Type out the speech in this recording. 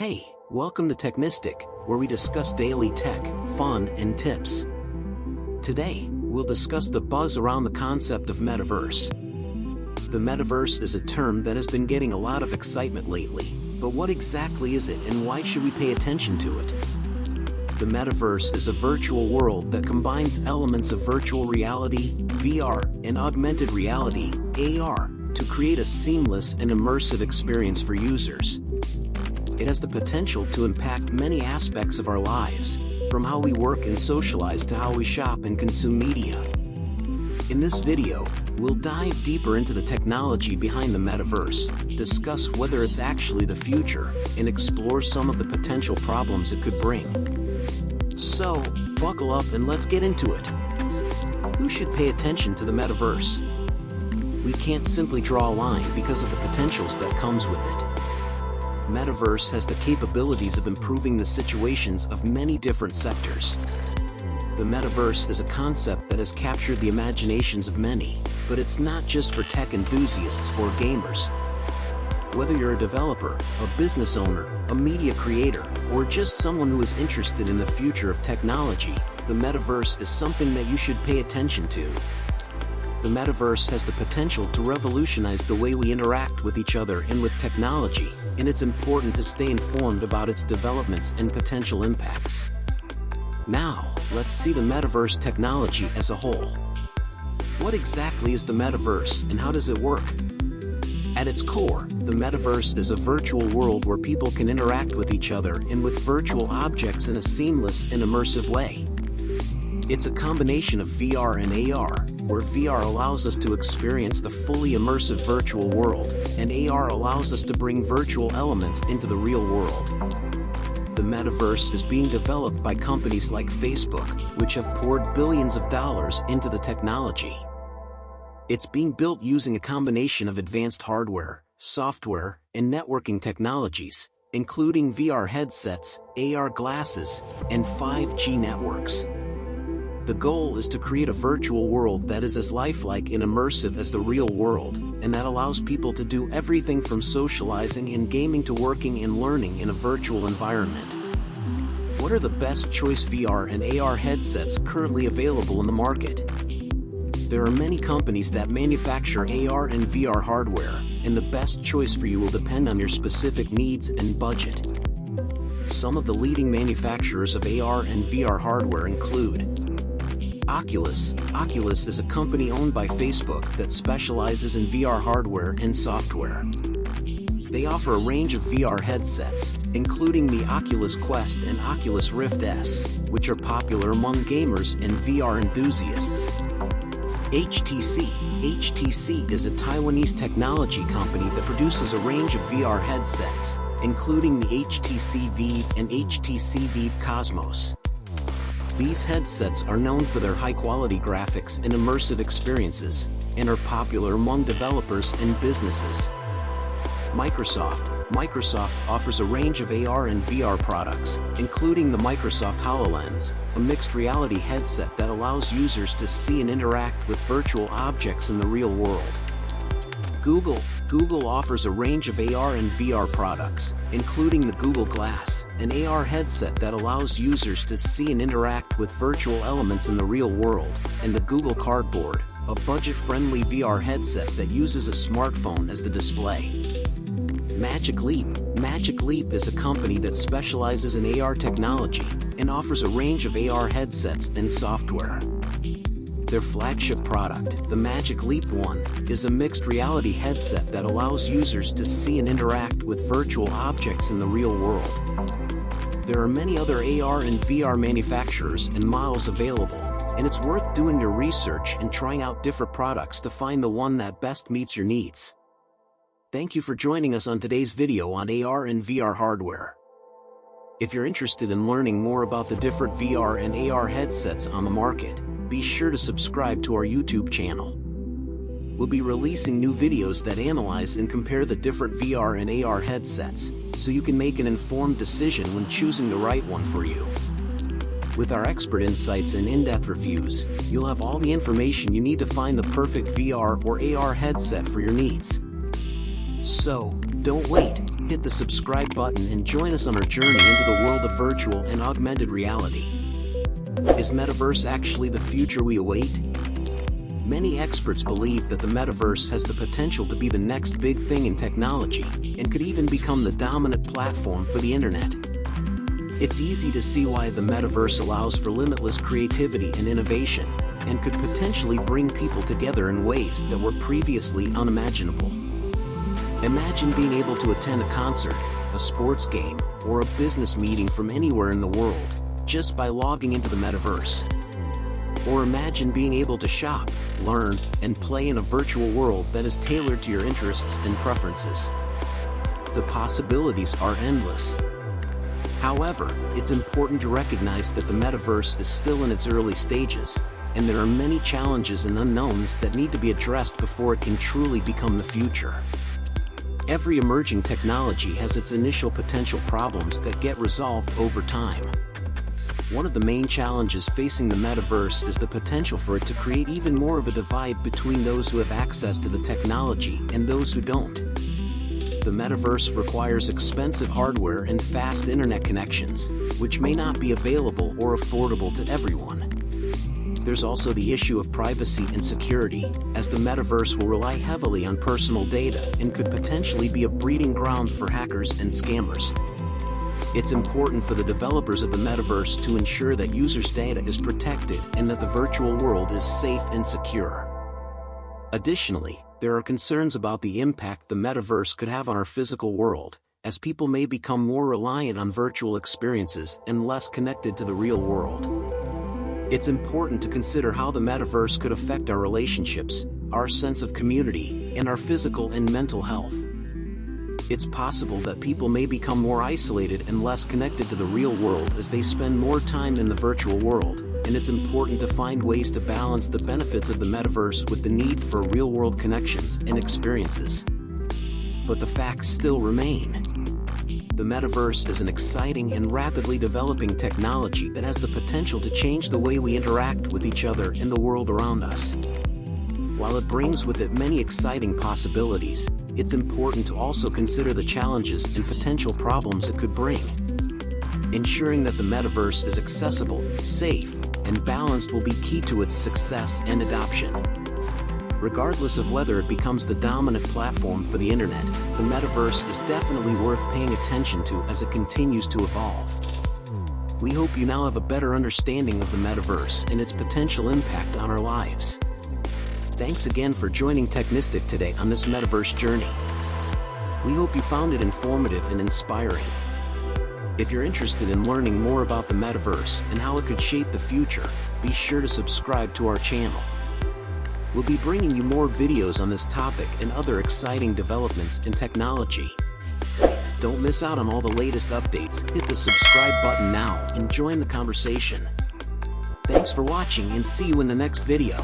Hey, welcome to Technistic, where we discuss daily tech, fun, and tips. Today, we'll discuss the buzz around the concept of metaverse. The metaverse is a term that has been getting a lot of excitement lately, but what exactly is it and why should we pay attention to it? The metaverse is a virtual world that combines elements of virtual reality, VR, and augmented reality, AR, to create a seamless and immersive experience for users. It has the potential to impact many aspects of our lives, from how we work and socialize to how we shop and consume media. In this video, we'll dive deeper into the technology behind the metaverse, discuss whether it's actually the future, and explore some of the potential problems it could bring. So, buckle up and let's get into it. Who should pay attention to the metaverse? We can't simply draw a line because of the potentials that comes with it. Metaverse has the capabilities of improving the situations of many different sectors. The metaverse is a concept that has captured the imaginations of many, but it's not just for tech enthusiasts or gamers. Whether you're a developer, a business owner, a media creator, or just someone who is interested in the future of technology, the metaverse is something that you should pay attention to. The metaverse has the potential to revolutionize the way we interact with each other and with technology, and it's important to stay informed about its developments and potential impacts. Now, let's see the metaverse technology as a whole. What exactly is the metaverse and how does it work? At its core, the metaverse is a virtual world where people can interact with each other and with virtual objects in a seamless and immersive way. It's a combination of VR and AR, where VR allows us to experience the fully immersive virtual world, and AR allows us to bring virtual elements into the real world. The metaverse is being developed by companies like Facebook, which have poured billions of dollars into the technology. It's being built using a combination of advanced hardware, software, and networking technologies, including VR headsets, AR glasses, and 5G networks. The goal is to create a virtual world that is as lifelike and immersive as the real world, and that allows people to do everything from socializing and gaming to working and learning in a virtual environment. What are the best choice VR and AR headsets currently available in the market? There are many companies that manufacture AR and VR hardware, and the best choice for you will depend on your specific needs and budget. Some of the leading manufacturers of AR and VR hardware include Oculus. Oculus is a company owned by Facebook that specializes in VR hardware and software. They offer a range of VR headsets, including the Oculus Quest and Oculus Rift S, which are popular among gamers and VR enthusiasts. HTC. HTC is a Taiwanese technology company that produces a range of VR headsets, including the HTC Vive and HTC Vive Cosmos. These headsets are known for their high-quality graphics and immersive experiences, and are popular among developers and businesses. Microsoft. Microsoft offers a range of AR and VR products, including the Microsoft HoloLens, a mixed reality headset that allows users to see and interact with virtual objects in the real world. Google. Google offers a range of AR and VR products, including the Google Glass, an AR headset that allows users to see and interact with virtual elements in the real world, and the Google Cardboard, a budget-friendly VR headset that uses a smartphone as the display. Magic Leap. Magic Leap is a company that specializes in AR technology and offers a range of AR headsets and software. Their flagship product, the Magic Leap One, is a mixed reality headset that allows users to see and interact with virtual objects in the real world. There are many other AR and VR manufacturers and models available, and it's worth doing your research and trying out different products to find the one that best meets your needs. Thank you for joining us on today's video on AR and VR hardware. If you're interested in learning more about the different VR and AR headsets on the market, be sure to subscribe to our YouTube channel. We'll be releasing new videos that analyze and compare the different VR and AR headsets, so you can make an informed decision when choosing the right one for you. With our expert insights and in-depth reviews, you'll have all the information you need to find the perfect VR or AR headset for your needs. So, Don't wait, hit the subscribe button and join us on our journey into the world of virtual and augmented reality. Is Metaverse actually the future we await? Many experts believe that the Metaverse has the potential to be the next big thing in technology, and could even become the dominant platform for the internet. It's easy to see why the Metaverse allows for limitless creativity and innovation, and could potentially bring people together in ways that were previously unimaginable. Imagine being able to attend a concert, a sports game, or a business meeting from anywhere in the world, just by logging into the Metaverse. Or imagine being able to shop, learn, and play in a virtual world that is tailored to your interests and preferences. The possibilities are endless. However, it's important to recognize that the Metaverse is still in its early stages, and there are many challenges and unknowns that need to be addressed before it can truly become the future. Every emerging technology has its initial potential problems that get resolved over time. One of the main challenges facing the Metaverse is the potential for it to create even more of a divide between those who have access to the technology and those who don't. The Metaverse requires expensive hardware and fast internet connections, which may not be available or affordable to everyone. There's also the issue of privacy and security, as the Metaverse will rely heavily on personal data and could potentially be a breeding ground for hackers and scammers. It's important for the developers of the Metaverse to ensure that users' data is protected and that the virtual world is safe and secure. Additionally, there are concerns about the impact the Metaverse could have on our physical world, as people may become more reliant on virtual experiences and less connected to the real world. It's important to consider how the Metaverse could affect our relationships, our sense of community, and our physical and mental health. It's possible that people may become more isolated and less connected to the real world as they spend more time in the virtual world, and it's important to find ways to balance the benefits of the Metaverse with the need for real-world connections and experiences. But the facts still remain. The Metaverse is an exciting and rapidly developing technology that has the potential to change the way we interact with each other and the world around us. While it brings with it many exciting possibilities, it's important to also consider the challenges and potential problems it could bring. Ensuring that the Metaverse is accessible, safe, and balanced will be key to its success and adoption. Regardless of whether it becomes the dominant platform for the internet, the Metaverse is definitely worth paying attention to as it continues to evolve. We hope you now have a better understanding of the Metaverse and its potential impact on our lives. Thanks again for joining Technistic today on this Metaverse journey. We hope you found it informative and inspiring. If you're interested in learning more about the Metaverse and how it could shape the future, be sure to subscribe to our channel. We'll be bringing you more videos on this topic and other exciting developments in technology. Don't miss out on all the latest updates. Hit the subscribe button now and join the conversation. Thanks for watching and see you in the next video.